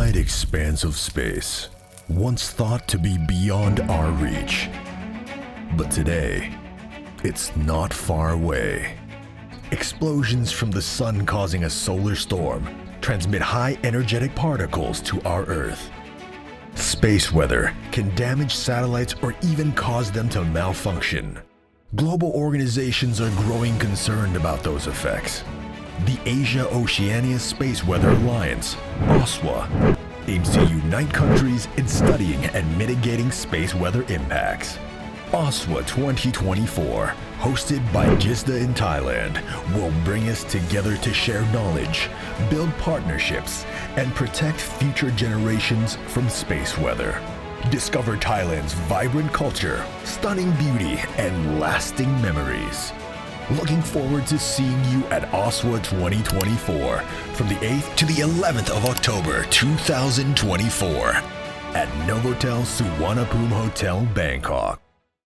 wide expanse of space, once thought to be beyond our reach. But today, it's not far away. Explosions from the sun causing a solar storm transmit high energetic particles to our Earth. Space weather can damage satellites or even cause them to malfunction. Global organizations are growing concerned about those effects. The Asia-Oceania Space Weather Alliance, AOSWA, aims to unite countries in studying and mitigating space weather impacts. AOSWA 2024, hosted by GISTDA in Thailand, will bring us together to share knowledge, build partnerships, and protect future generations from space weather. Discover Thailand's vibrant culture, stunning beauty, and lasting memories. Looking forward to seeing you at AOSWA 2024 from the 8th to the 11th of October 2024 at Novotel Suvarnabhumi Hotel, Bangkok.